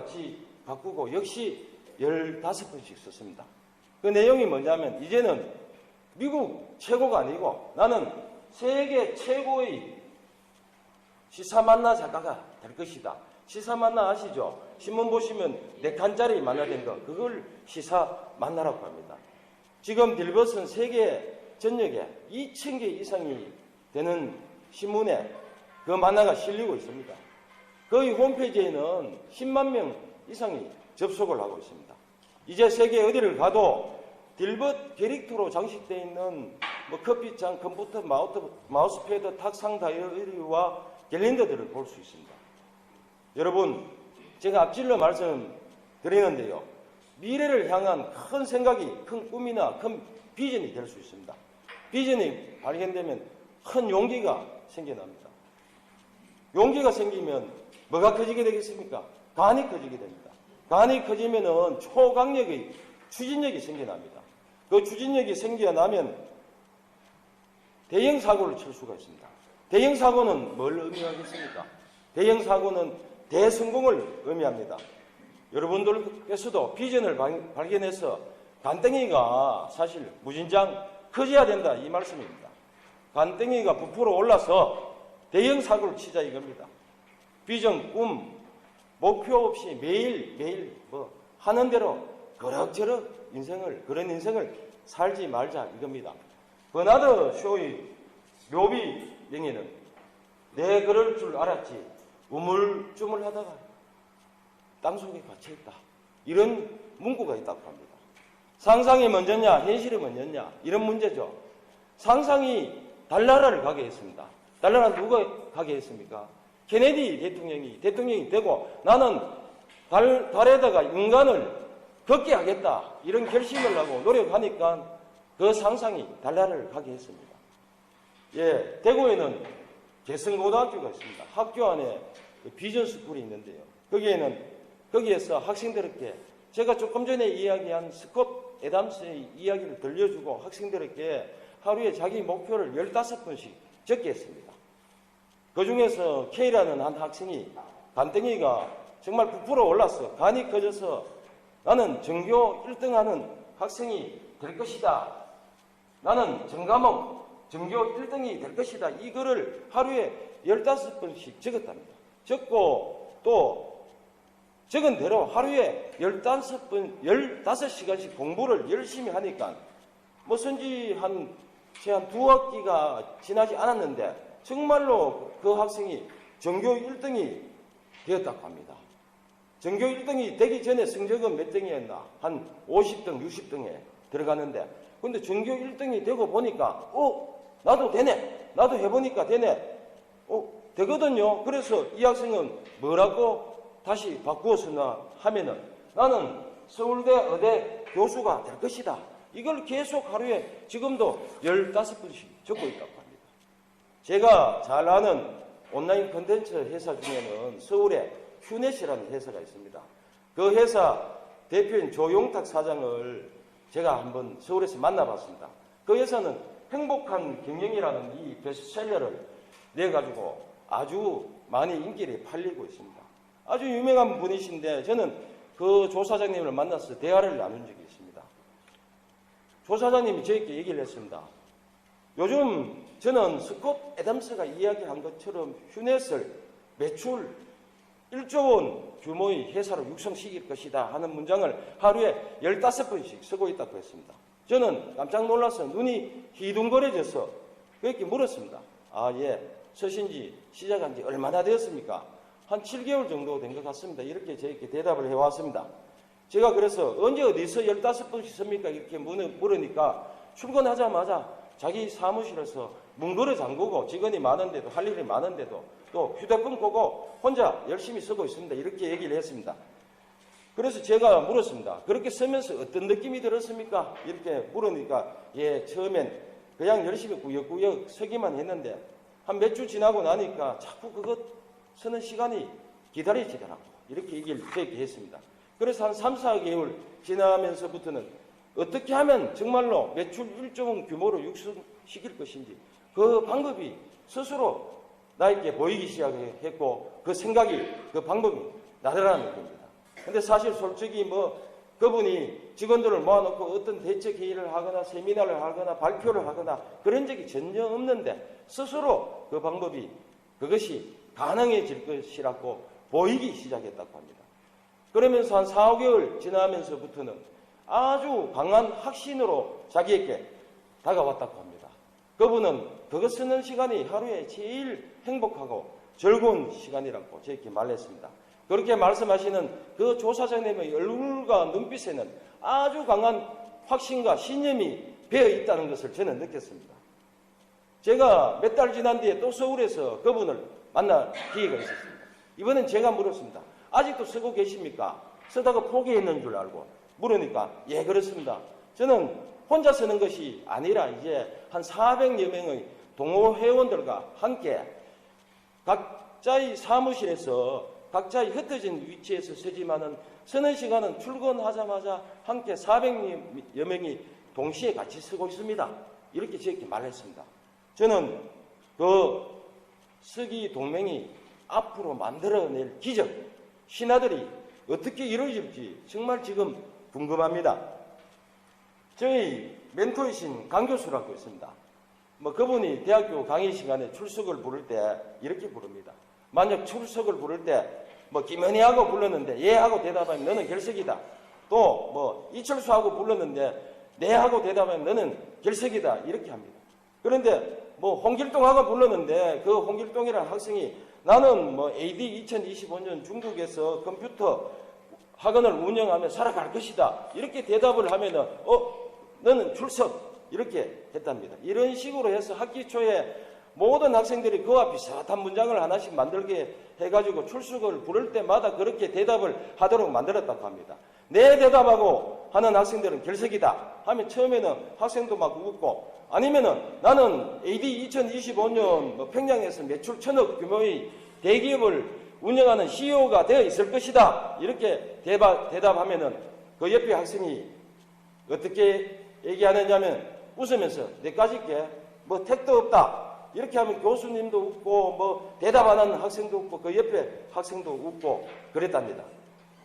같이 바꾸고 역시 15번씩 썼습니다. 그 내용이 뭐냐면 이제는 미국 최고가 아니고 나는 세계 최고의 시사만나 작가가 될 것이다. 시사만나 아시죠? 신문 보시면 4칸짜리 만나 된 거, 그걸 시사만나라고 합니다. 지금 딜벗은 세계 전역에 2,000개 이상이 되는 신문에 그 만나가 실리고 있습니다. 거의 홈페이지에는 10만 명 이상이 접속을 하고 있습니다. 이제 세계 어디를 가도 딜벗 캐릭터로 장식되어 있는 뭐 커피잔, 컴퓨터, 마우스패드, 탁상 다이어리와 캘린더들을 볼 수 있습니다. 여러분, 제가 앞질러 말씀드리는데요. 미래를 향한 큰 생각이, 큰 꿈이나 큰 비전이 될 수 있습니다. 비전이 발견되면 큰 용기가 생겨납니다. 용기가 생기면 뭐가 커지게 되겠습니까? 간이 커지게 됩니다. 간이 커지면은 초강력의 추진력이 생겨납니다. 그 추진력이 생겨나면 대형 사고를 칠 수가 있습니다. 대형 사고는 뭘 의미하겠습니까? 대형 사고는 대성공을 의미합니다. 여러분들께서도 비전을 발견해서 간땡이가 사실 무진장 커져야 된다 이 말씀입니다. 간땡이가 부풀어 올라서 대형 사고를 치자 이겁니다. 비전, 꿈, 목표 없이 매일 뭐 하는 대로 그럭저럭 그런 인생을 살지 말자 이겁니다. 버나드 쇼의 묘비 명예는 내 그럴 줄 알았지 우물쭈물하다가 땅속에 갇혀있다. 이런 문구가 있다고 합니다. 상상이 먼저냐 현실이 먼저냐 이런 문제죠. 상상이 달나라를 가게 했습니다. 달나라 누가 가게 했습니까? 케네디 대통령이 되고 나는 달에다가 인간을 걷게 하겠다 이런 결심을 하고 노력하니까 그 상상이 달나라를 가게 했습니다. 예, 대구에는 개성고등학교가 있습니다. 학교 안에 비전 스쿨이 있는데요. 거기에서 학생들에게 제가 조금 전에 이야기한 스콧 애담스의 이야기를 들려주고 학생들에게 하루에 자기 목표를 15번씩 적게 했습니다. 그 중에서 K라는 한 학생이 간땡이가 정말 부풀어 올랐어. 간이 커져서 나는 전교 1등하는 학생이 될 것이다. 나는 전과목 전교 1등이 될 것이다. 이거를 하루에 15번씩 적었답니다. 적고 또 적은 대로 하루에 15시간씩 공부를 열심히 하니까 뭐선지 한 2학기가 지나지 않았는데 정말로 그 학생이 전교 1등이 되었다고 합니다. 전교 1등이 되기 전에 성적은 몇 등이었나? 한 50등, 60등에 들어갔는데 근데 전교 1등이 되고 보니까 나도 되네. 나도 해보니까 되네. 되거든요. 그래서 이 학생은 뭐라고 다시 바꾸었으나 하면은 나는 서울대 의대 교수가 될 것이다. 이걸 계속 하루에 지금도 15번씩 적고 있다고 합니다. 제가 잘 아는 온라인 콘텐츠 회사 중에는 서울에 휴넷이라는 회사가 있습니다. 그 회사 대표인 조용탁 사장을 제가 한번 서울에서 만나봤습니다. 그 회사는 행복한 경영이라는 이 베스트셀러를 내가지고 아주 많이 인기를 팔리고 있습니다. 아주 유명한 분이신데 저는 그 조 사장님을 만나서 대화를 나눈 적이 있습니다. 조 사장님이 저에게 얘기를 했습니다. 요즘 저는 스콧 애담스가 이야기한 것처럼 휴넷을 매출 1조 원 규모의 회사로 육성시킬 것이다 하는 문장을 하루에 15번씩 쓰고 있다고 했습니다. 저는 깜짝 놀라서 눈이 희둥거려져서 그렇게 물었습니다. 예, 서신 지 시작한 지 얼마나 되었습니까? 한 7개월 정도 된 것 같습니다. 이렇게 저에게 대답을 해왔습니다. 제가 그래서 언제 어디서 15번씩 씁니까? 이렇게 물으니까 출근하자마자 자기 사무실에서 문 걸어 잠그고 직원이 많은데도 할 일이 많은데도 또 휴대폰 끄고 혼자 열심히 쓰고 있습니다. 이렇게 얘기를 했습니다. 그래서 제가 물었습니다. 그렇게 쓰면서 어떤 느낌이 들었습니까? 이렇게 물으니까 처음엔 그냥 열심히 꾸역꾸역 쓰기만 했는데 한 몇 주 지나고 나니까 자꾸 그것 쓰는 시간이 기다려지더라고. 이렇게 얘기를 했습니다. 그래서 한 3, 4개월 지나면서부터는 어떻게 하면 정말로 매출 1조 원 규모로 육성시킬 것인지 그 방법이 스스로 나에게 보이기 시작했고 그 생각이 그 방법이 나더라는 겁니다. 근데 사실 솔직히 그분이 직원들을 모아놓고 어떤 대책 회의를 하거나 세미나를 하거나 발표를 하거나 그런 적이 전혀 없는데 스스로 그 방법이 그것이 가능해질 것이라고 보이기 시작했다고 합니다. 그러면서 한 4, 5개월 지나면서부터는 아주 강한 확신으로 자기에게 다가왔다고 합니다. 그분은 그거 쓰는 시간이 하루에 제일 행복하고 즐거운 시간이라고 저에게 말했습니다. 그렇게 말씀하시는 그 조사장님의 얼굴과 눈빛에는 아주 강한 확신과 신념이 배어 있다는 것을 저는 느꼈습니다. 제가 몇 달 지난 뒤에 또 서울에서 그분을 만날 기회가 있었습니다. 이번엔 제가 물었습니다. 아직도 쓰고 계십니까? 쓰다가 포기했는 줄 알고 물으니까 예, 그렇습니다. 저는 혼자 쓰는 것이 아니라 이제 한 400여 명의 동호 회원들과 함께 각자의 사무실에서 각자의 흩어진 위치에서 쓰지만은 쓰는 시간은 출근하자마자 함께 400여 명이 동시에 같이 쓰고 있습니다. 이렇게 저에게 말했습니다. 저는 그 쓰기 동맹이 앞으로 만들어낼 기적, 신화들이 어떻게 이루어질지 정말 지금 궁금합니다. 저희 멘토이신 강 교수라고 있습니다. 그분이 대학교 강의 시간에 출석을 부를 때 이렇게 부릅니다. 만약 출석을 부를 때 김은희하고 불렀는데 예 하고 대답하면 너는 결석이다. 또 이철수하고 불렀는데 네 하고 대답하면 너는 결석이다. 이렇게 합니다. 그런데 홍길동하고 불렀는데 그 홍길동이라는 학생이 나는 AD 2025년 중국에서 컴퓨터 학원을 운영하며 살아갈 것이다. 이렇게 대답을 하면은 너는 출석. 이렇게 했답니다. 이런 식으로 해서 학기 초에 모든 학생들이 그와 비슷한 문장을 하나씩 만들게 해가지고 출석을 부를 때마다 그렇게 대답을 하도록 만들었다고 합니다. 네 대답하고 하는 학생들은 결석이다 하면 처음에는 학생도 막 웃고 아니면은 나는 AD 2025년 평양에서 매출 1000억 규모의 대기업을 운영하는 CEO가 되어 있을 것이다. 이렇게 대답하면은 그 옆에 학생이 어떻게 얘기하느냐면 웃으면서 내까지 게 택도 없다. 이렇게 하면 교수님도 웃고 대답하는 학생도 웃고 그 옆에 학생도 웃고 그랬답니다.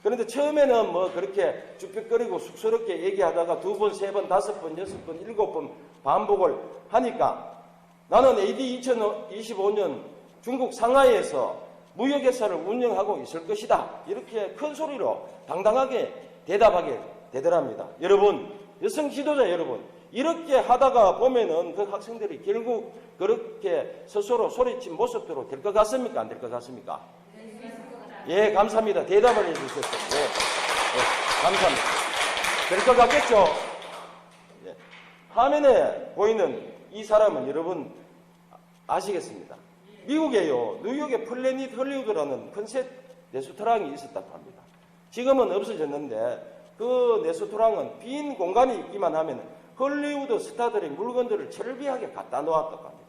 그런데 처음에는 그렇게 쭈뼛거리고 쑥스럽게 얘기하다가 2번, 3번, 5번, 6번, 7번 반복을 하니까 나는 AD 2025년 중국 상하이에서 무역회사를 운영하고 있을 것이다. 이렇게 큰 소리로 당당하게 대답하게 되더랍니다. 여러분, 여성 지도자 여러분, 이렇게 하다가 보면은 그 학생들이 결국 그렇게 스스로 소리친 모습대로 될 것 같습니까? 안 될 것 같습니까? 예, 감사합니다. 대답을 해주셨어요. 예, 감사합니다. 될 것 같겠죠? 예. 화면에 보이는 이 사람은 여러분 아시겠습니다. 미국에요, 뉴욕의 플래닛 헐리우드라는 컨셉 레스토랑이 있었다고 합니다. 지금은 없어졌는데 그 레스토랑은 빈 공간이 있기만 하면 헐리우드 스타들의 물건들을 철비하게 갖다 놓았다고 합니다.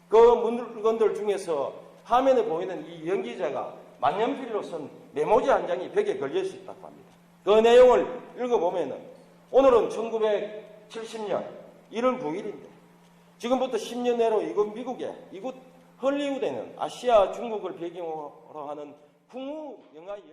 그 물건들 중에서 화면에 보이는 이 연기자가 만년필로 쓴 메모지 한 장이 벽에 걸려 있었다고 합니다. 그 내용을 읽어보면은 오늘은 1970년 1월 9일인데 지금부터 10년 내로 이곳 미국에 이곳 헐리우드에는 아시아 중국을 배경으로 하는 풍우 영화 10